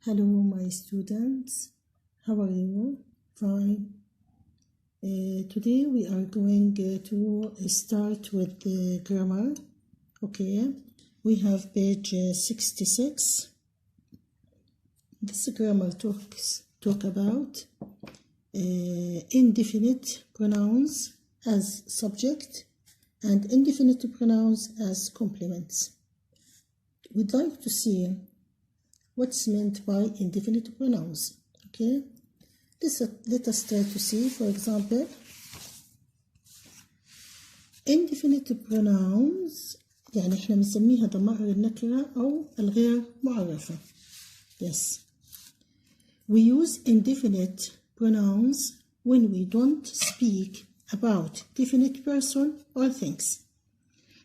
Hello, my students. How are you? Fine. Today we are going to start with the grammar. Okay. We have page 66. This grammar talk about indefinite pronouns as subject and indefinite pronouns as complements. We'd like to see what's meant by indefinite pronouns. Okay, let us try to see. For example, indefinite pronouns يعني احنا بنسميها ضمائر النكرة أو الغير معرفة. Yes, we use indefinite pronouns when we don't speak about definite person or things.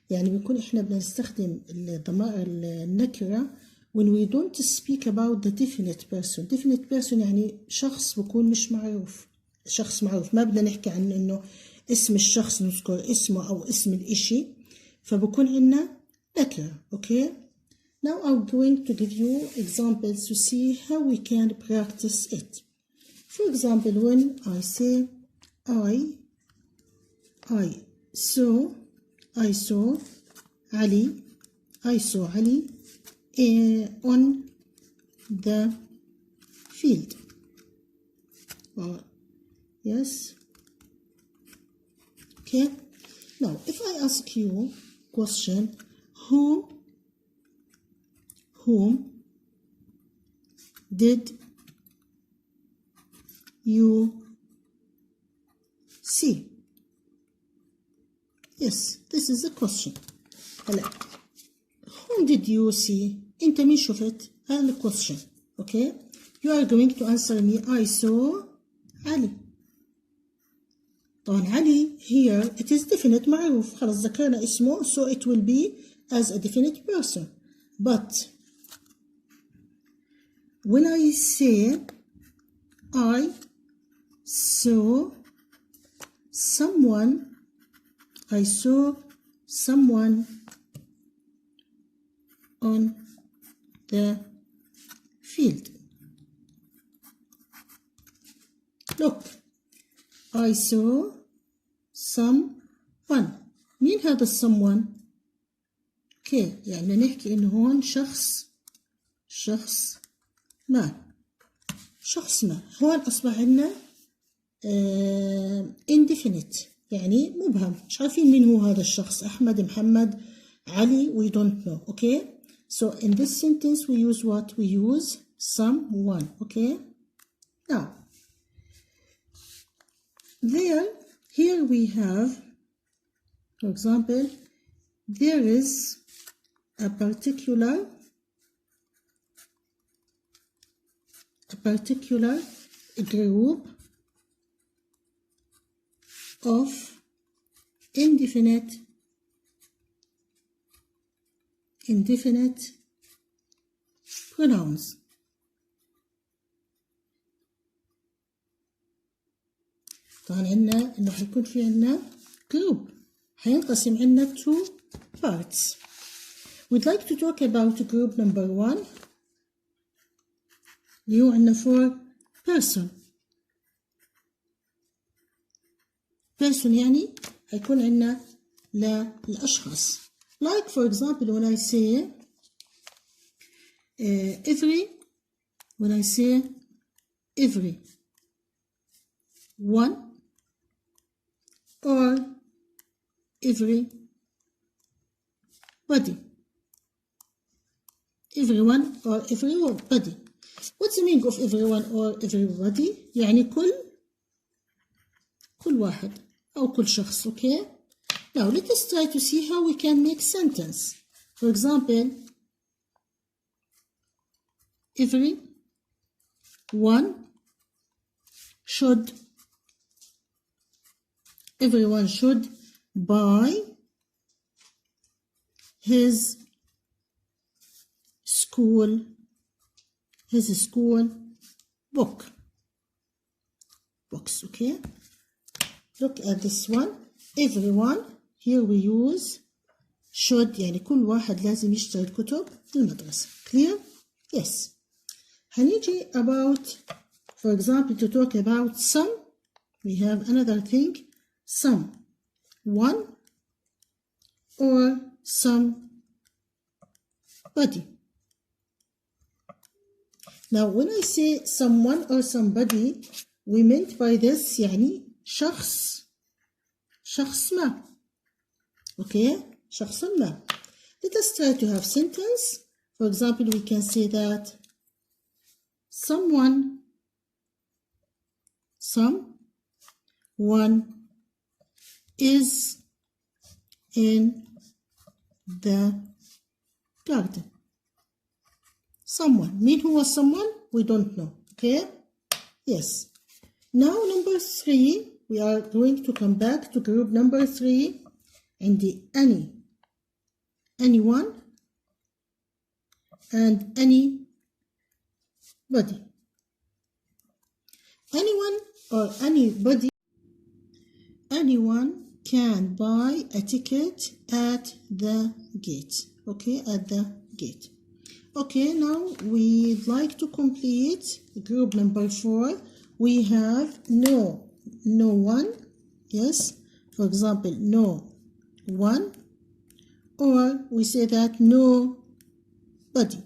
يعني بنكون احنا بنستخدم الضمائر النكرة when we don't speak about the definite person. Definite person يعني شخص بكون مش معروف، شخص معروف، ما بدنا نحكي عن انه اسم الشخص نذكر اسمه او اسم الاشي، فبكون عنا نكرة. Okay, now I'm going to give you examples to see how we can practice it. For example, when I say I saw Ali, on the field. Yes. Okay. Now, if I ask you question, whom did you see? Yes, this is the question. هلا whom did you see? أنت مين شفت؟ هذا the question. Okay, you are going to answer me I saw علي. طبعا علي here it is definite معروف، خلاص ذكرنا اسمه, so it will be as a definite person. But when I say I saw someone on the field. Look, I saw someone. مين هذا someone؟ okay, يعني نحكي إنه هون شخص ما. هون أصبح عنا indefinite يعني مبهم، مش عارفين مين هو هذا الشخص، أحمد، محمد، علي, we don't know. Okay, so in this sentence we use what? We use someone. Okay, now here we have, for example, there is a particular group of indefinite pronouns. طبعا عنا انه حيكون في عنا group حينقسم عنا two parts. We'd like to talk about group number 1 اللي هو عنا for person يعني حيكون عنا للأشخاص. Like for example when I say every one or everybody. Everyone or everybody. What's the meaning of everyone or everybody? يعني كل واحد أو كل شخص. Okay, now let us try to see how we can make sentence. For example, everyone should buy his school books. Okay, look at this one. Everyone here we use should يعني كل واحد لازم يشتري الكتب للمدرسة. Clear? Yes. هنيجي about, for example, to talk about some, we have another thing, some, one, or somebody. Now when I say someone or somebody, we meant by this يعني شخص ما. Okay, شخص ما. Let us try to have sentence. For example, we can say that someone is in the garden. Someone. مين هو someone? We don't know. Okay? Yes. Now number 3, we are going to come back to group number 3 and the anyone and anybody. Anyone or anybody, anyone can buy a ticket at the gate. Okay, at the gate. Okay, now we'd like to complete group number 4. We have no one. Yes, for example, no one, or we say that nobody.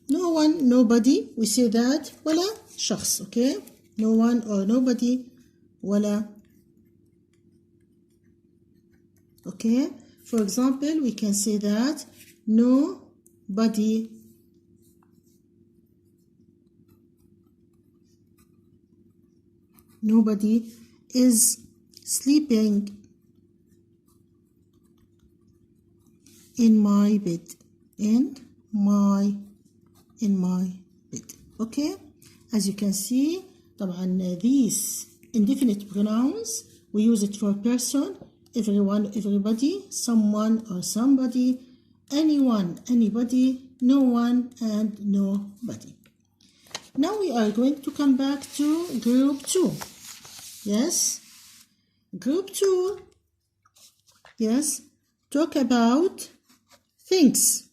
No one, nobody, we say that ولا شخص. Okay, no one or nobody ولا. Okay, for example, we can say that nobody is sleeping in my bed. In my bed. Okay, as you can see طبعا these indefinite pronouns we use it for person, everyone, everybody, someone or somebody, anyone, anybody, no one and nobody. Now we are going to come back to group 2. Yes, group 2. Yes, talk about things.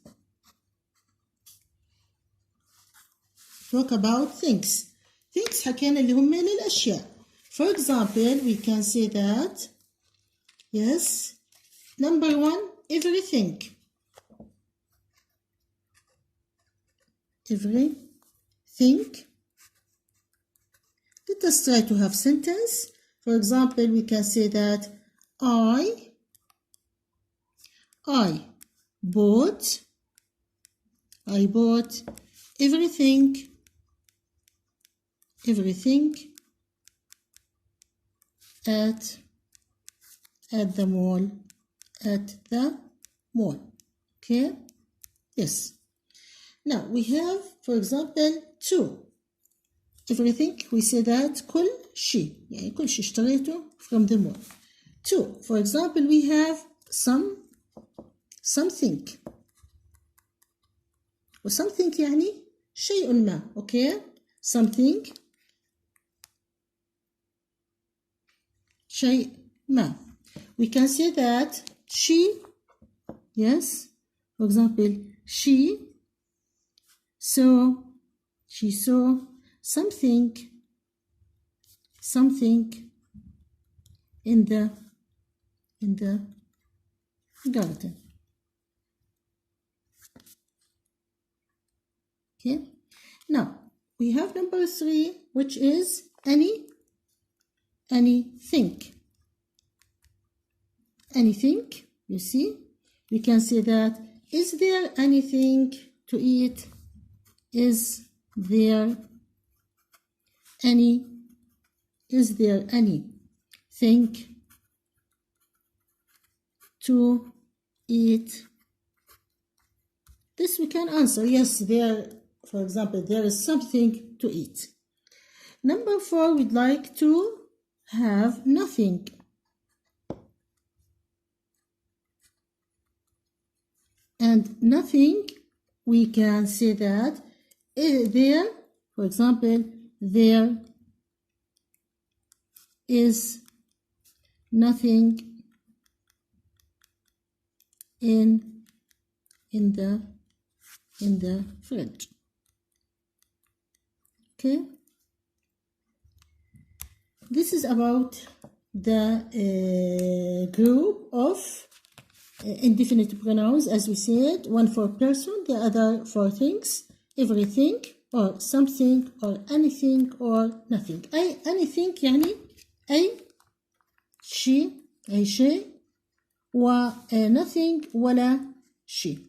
Talk about things. Things حكينا اللي هم للأشياء. For example, we can say that, yes, number 1, everything. Everything. Let us try to have sentence. For example, we can say that I bought everything at the mall. Okay, yes. Now we have, for example, 2. Everything we say that كل شيء يعني كل شيء اشتريته from the mall. 2, for example, we have something. وsomething يعني شيء ما. Okay, something شيء ما. We can say that she, yes, for example, she saw something in the garden. Okay, now we have number 3, which is anything. You see, we can say that is there anything to eat? Is there anything to eat? This we can answer yes, there, for example, there is something to eat. Number 4, we'd like to have nothing. And nothing, we can say that there, for example, there is nothing in the fridge. okay. This is about the group of indefinite pronouns, as we said, one for person, the other for things, everything or something or anything or nothing. anything يعني أي شيء و nothing ولا شيء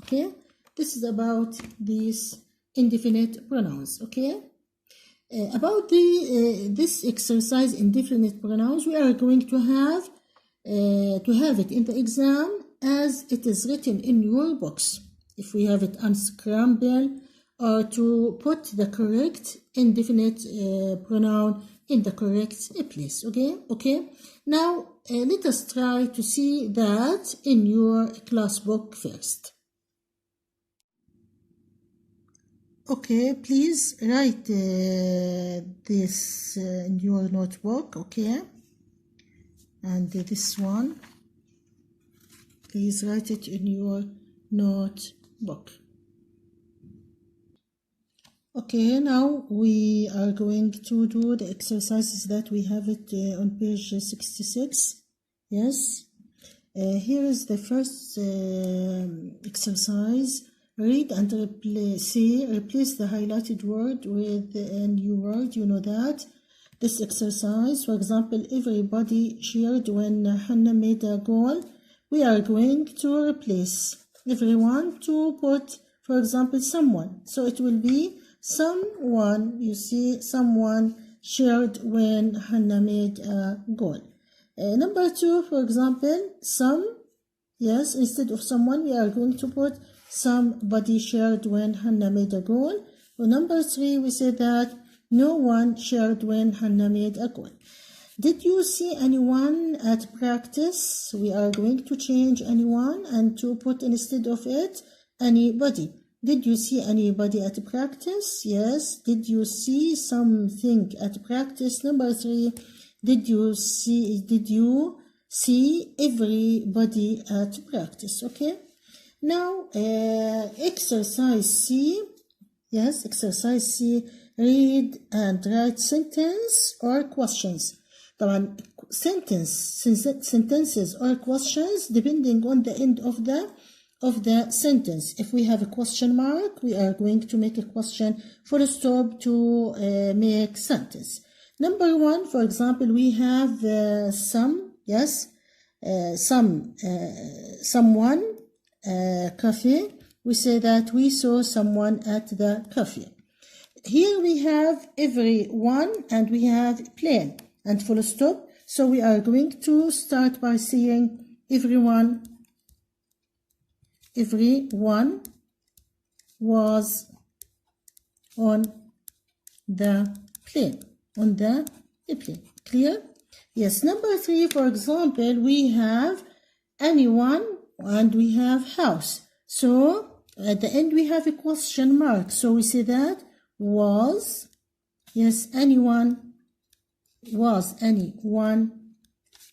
okay. This is about these indefinite pronouns, okay. About this exercise indefinite pronouns, we are going to have it in the exam as it is written in your box. If we have it unscrambled, or to put the correct indefinite pronoun in the correct place, okay. Now let us try to see that in your class book first. Okay, please write this in your notebook, okay, and this one, please write it in your notebook. Okay, now we are going to do the exercises that we have it on page 66. Yes, here is the first exercise. Read and replace the highlighted word with a new word. You know that. This exercise, for example, everybody cheered when Hannah made a goal. We are going to replace everyone to put, for example, someone. So it will be someone, you see, someone cheered when Hannah made a goal. Number 2, for example, some, yes, instead of someone, we are going to put somebody shared when Hannah made a goal. Or number 3, we say that no one shared when Hannah made a goal. Did you see anyone at practice? We are going to change anyone and to put instead of it anybody. Did you see anybody at practice? Yes. Did you see something at practice? Number 3, did you see everybody at practice? Okay. Now, exercise C. Yes, exercise C. Read and write sentence or questions. طبعا sentences or questions depending on the end of the sentence. If we have a question mark, we are going to make a question full stop to make sentence. Number 1, for example, we have someone. Cafe, we say that we saw someone at the cafe. Here we have everyone and we have plane and full stop. So we are going to start by saying everyone was on the plane. Clear? Yes. Number 3, for example, we have anyone and we have house. So at the end we have a question mark. So we say that was anyone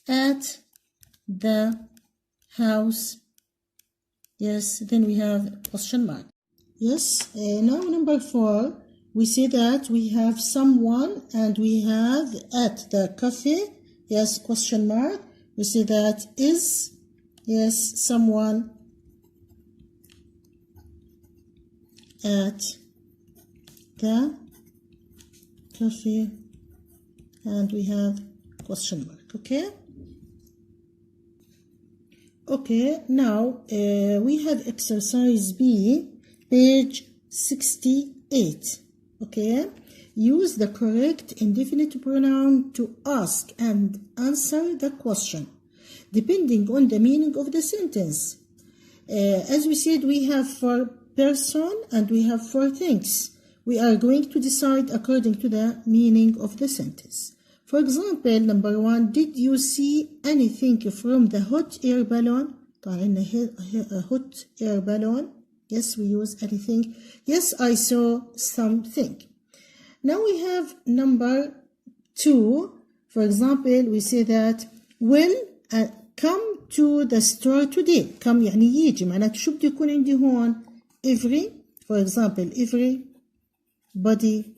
at the house. Yes, then we have question mark. Yes, now number 4, we say that we have someone and we have at the cafe. Yes, question mark. We say that is, yes, someone at the cafe and we have question mark. Okay, now we have exercise B, page 68. Okay, use the correct indefinite pronoun to ask and answer the question depending on the meaning of the sentence. As we said, we have for person and we have for things. We are going to decide according to the meaning of the sentence. For example, number 1, did you see anything from the hot air balloon? A hot air balloon. Yes, we use anything. Yes, I saw something. Now we have number 2. For example, we say that will come to the store today. come يعني يجي. معناته شو بده يكون عندي هون? every. For example, every body.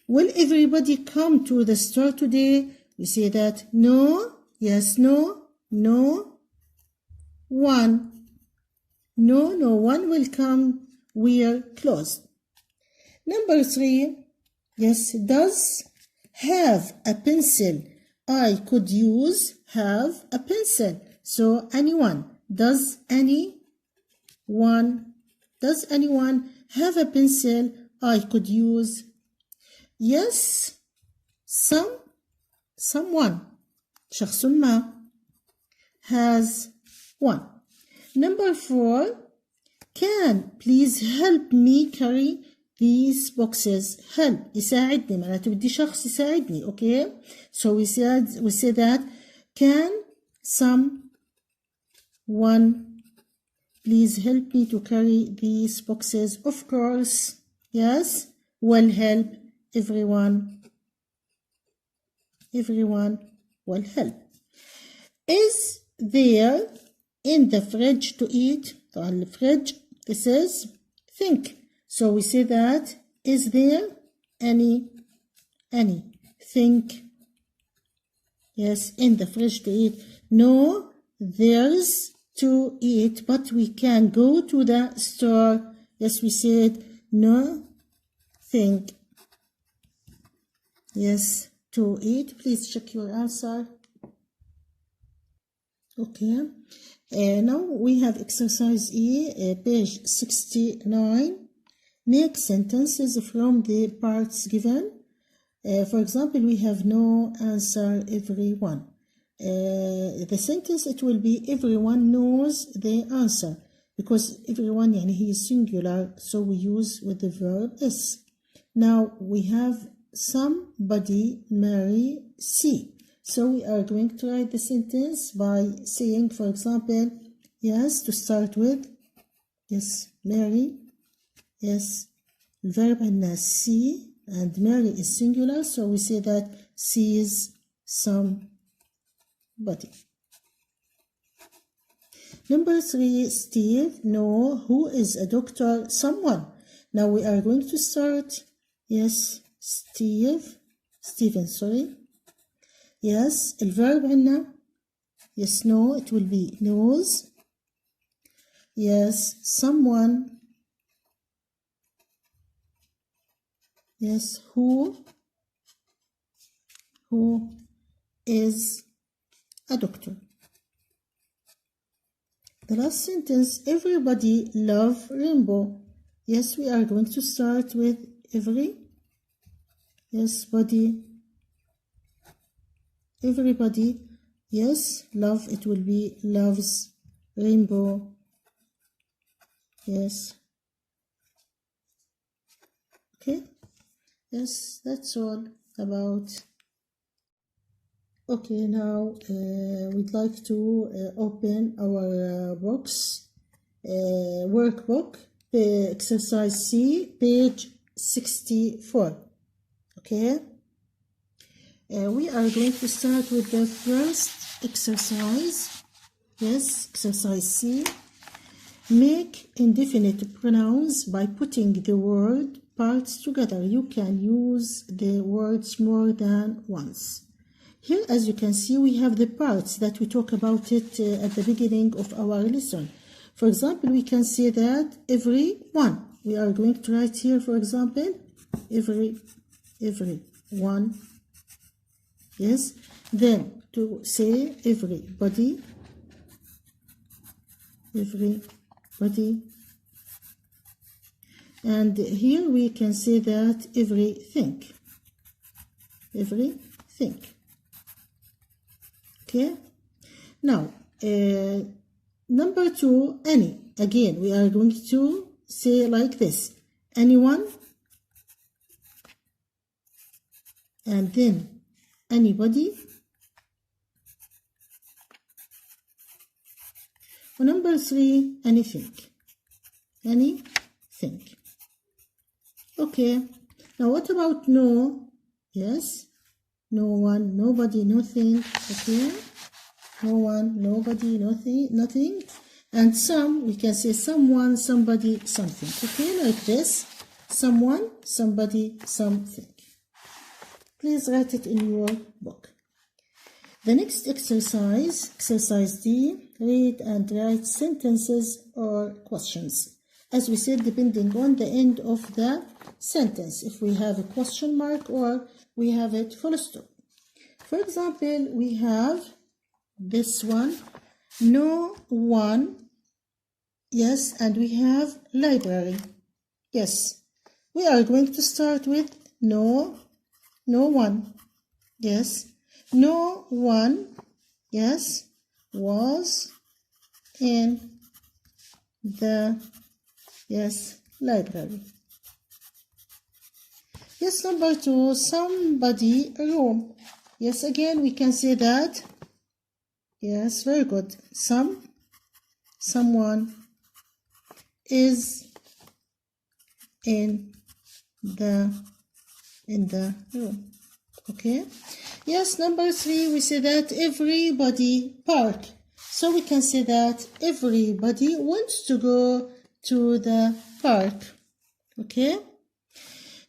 Will everybody come to the store today? We say that no, yes, no, no one. No, no one will come. We're closed. Number 3, yes, does have a pencil. I could use have a pencil. So anyone. Does anyone have a pencil? I could use yes, someone. شخص ما has one. Number 4, can please help me carry these boxes. Help يساعدني معناته بدي شخص يساعدني. Okay, so we say that can someone please help me to carry these boxes. Of course, yes, will help. Everyone will help. Is there in the fridge to eat? طبعا الفريج, this is think. So we say that is there any think, yes, in the fridge to eat. No, there's to eat, but we can go to the store. Yes, we said no think. Yes, to eat. Please check your answer. Okay, now we have exercise E, page 69. Make sentences from the parts given. For example, we have no answer everyone. The sentence, it will be everyone knows the answer, because everyone يعني he is singular, so we use with the verb is. Now we have somebody marry C. So we are going to write the sentence by saying, for example, yes, to start with, yes, marry, yes, verb and see, and marry is singular, so we say that sees somebody. Number 3, Steve, no, who is a doctor? Someone. Now we are going to start, yes, Stephen, sorry. Yes, الverb عندنا, yes, no, it will be knows. Yes, someone. Yes, who is a doctor. The last sentence, everybody love rainbow. Yes, we are going to start with every. Yes, body. Everybody, yes, love, it will be loves rainbow. Yes. Okay. Yes, that's all about. Okay, now we'd like to open our books, workbook, exercise C, page 64. Okay. We are going to start with the first exercise. Yes, exercise C. Make indefinite pronouns by putting the word parts together. You can use the words more than once. Here, as you can see, we have the parts that we talk about it at the beginning of our lesson. For example, we can say that everyone. We are going to write here, for example, everyone. Yes, then to say everybody, and here we can say that everything. Okay, now number 2, any. Again, we are going to say like this, anyone, and then anybody. Number 3, anything. Okay, now what about no? Yes, no one, nobody, nothing. Okay, no one, nobody, nothing. And some, we can say someone, somebody, something. Okay, like this. someone, somebody, something. Please write it in your book. The next exercise, exercise D, read and write sentences or questions. As we said, depending on the end of the sentence, if we have a question mark or we have it full stop. For example, we have this one, no one, yes, and we have library, yes. We are going to start with no one, yes. No one, yes, was in the, yes, library. Yes, number 2, somebody room. Yes, again, we can say that. Yes, very good. Someone is in the room. Okay. Yes, number 3, we say that everybody park. So we can say that everybody wants to go to the park. Okay.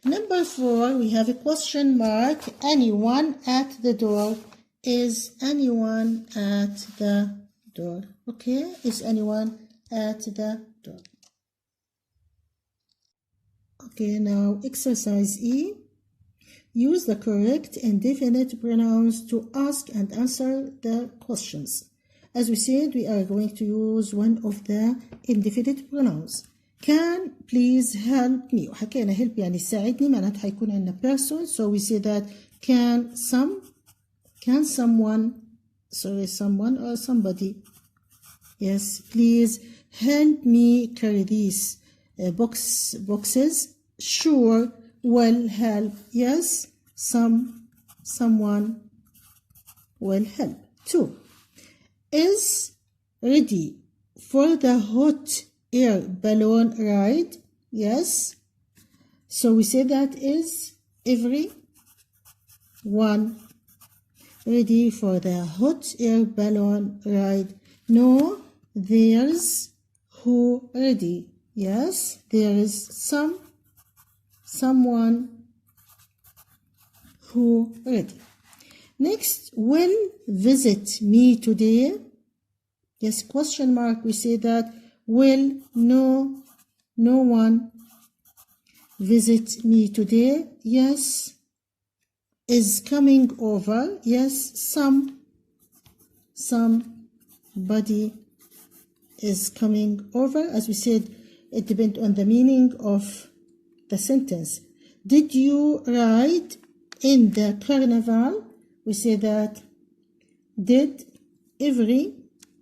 Number 4, we have a question mark. Anyone at the door. Is anyone at the door? Okay. Is anyone at the door? Okay, now exercise E. Use the correct indefinite pronouns to ask and answer the questions. As we said, we are going to use one of the indefinite pronouns. Can please help me. وحكينا help يعني ساعدني معناتها حيكون عندنا person. So we say that can someone or somebody. Yes, please help me carry these boxes. Sure. Will help. Yes, someone will help. 2. Is ready for the hot air balloon ride. Yes. So we say that is everyone ready for the hot air balloon ride. No, there's who ready. Yes, there is someone who ready. Next, will visit me today. Yes, question mark. We say that will no one visit me today. Yes, is coming over. Yes, somebody is coming over. As we said, it depends on the meaning of the sentence. Did you ride in the carnival? We say that did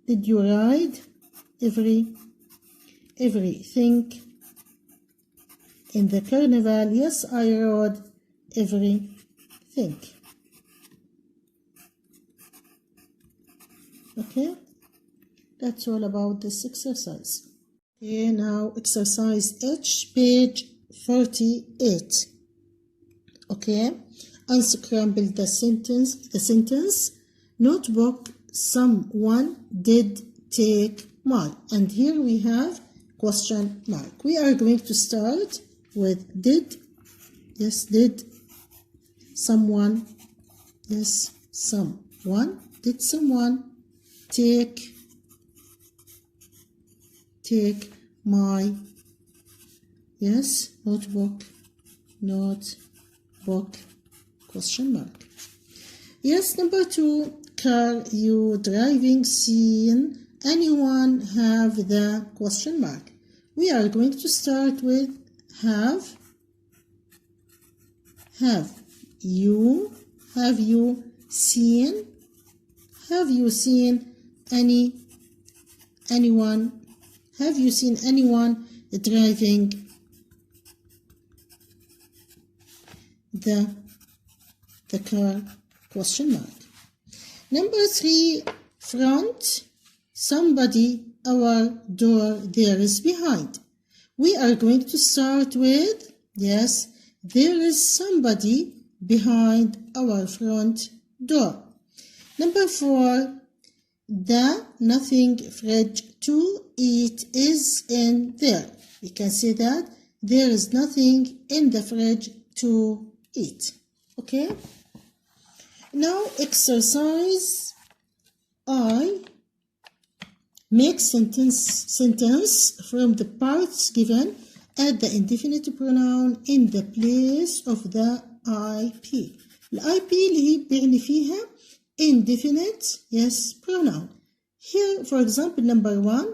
you ride everything in the carnival? Yes, I rode everything. Okay, that's all about this exercise. Okay, now exercise H, page 48. Okay, unscramble the sentence. Notebook, someone did take my. And here we have question mark. We are going to start with did. Yes, did someone. Yes, someone. Did someone take my, yes, notebook, question mark. Yes, number 2, car you driving seen anyone have the question mark. We are going to start with have you seen anyone? Have you seen anyone driving the car? Question mark. Number 3, front, somebody, our door, there is behind. We are going to start with, yes, there is somebody behind our front door. Number 4, the nothing fridge to eat is in there. We can say that there is nothing in the fridge to eat. Okay? Now exercise I. Make sentence from the parts given. Add the indefinite pronoun in the place of the IP. ال IP اللي هي بيعني فيها indefinite yes pronoun. Here for example number 1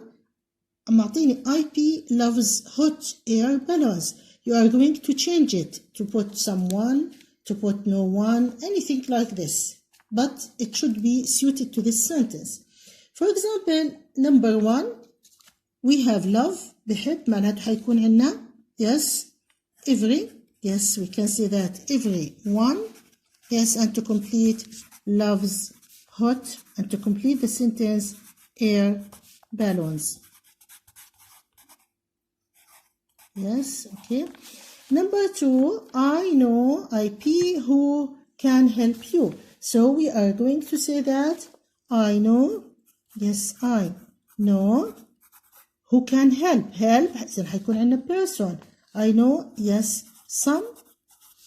معطيني IP loves hot air balloons. You are going to change it to put someone, to put no one, anything like this. But it should be suited to this sentence. For example number 1 we have love بحب معناته حيكون عندنا yes every yes we can say that everyone yes and to complete loves hot and to complete the sentence air balloons. Yes, okay. Number 2 I know IP who can help you. So we are going to say that I know yes I know who can help. Help إذن حيكون عندنا person. I know yes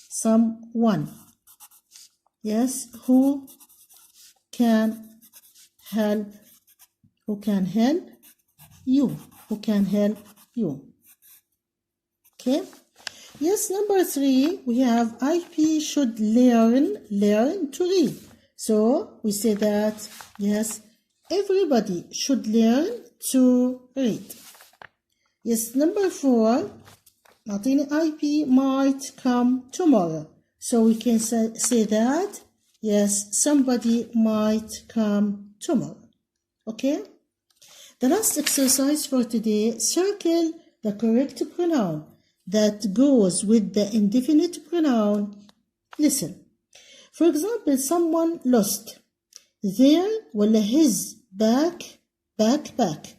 someone yes who can help you. Okay. Yes, number 3 we have IP should learn to read. So we say that yes everybody should learn to read. Yes, number 4 معطيني IP might come tomorrow. So we can say that yes somebody might come tomorrow. Okay. The last exercise for today, circle the correct pronoun that goes with the indefinite pronoun. Listen. For example, someone lost their ولا his backpack.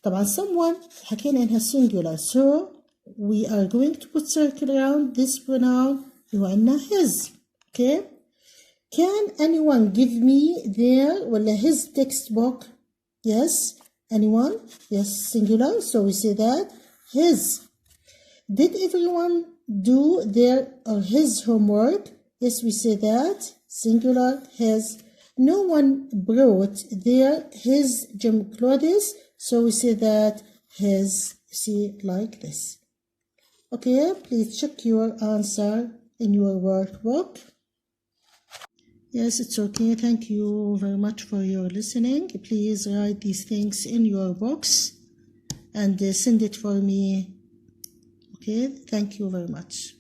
طبعا someone حكينا إنها singular, so we are going to put circle around this pronoun اللي هو عندنا his. Okay. Can anyone give me their ولا his textbook? Yes. Anyone? Yes, singular. So we say that his. Did everyone do their or his homework? Yes, we say that singular his. No one brought his gym clothes. So we say that his. See like this. Okay, please check your answer in your workbook. Yes, it's okay. Thank you very much for your listening. Please write these things in your box and send it for me. Okay, thank you very much.